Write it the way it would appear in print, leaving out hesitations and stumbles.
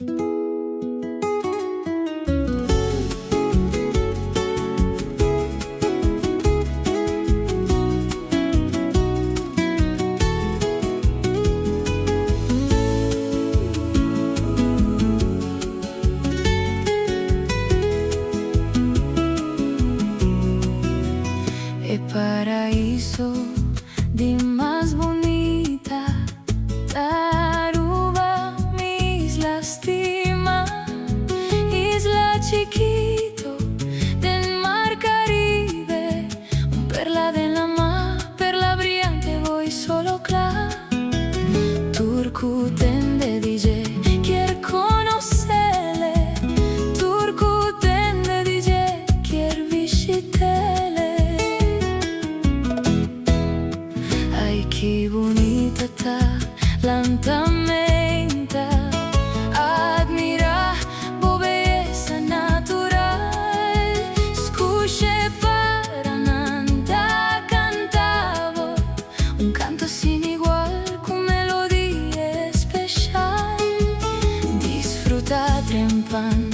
El paraíso de más bonita, Aruba, mi isla estima, isla chiquito del mar Caribe, un perla de la mar, perla brillante, voy solo clar, Turkuten de DJ, quiero conocerle, Turkuten de DJ, quiero visitarle. Ay, qué bonita está lentamente, admira la belleza natural, escuche para nada cantaba, un canto sin igual con melodía especial, disfruta trempan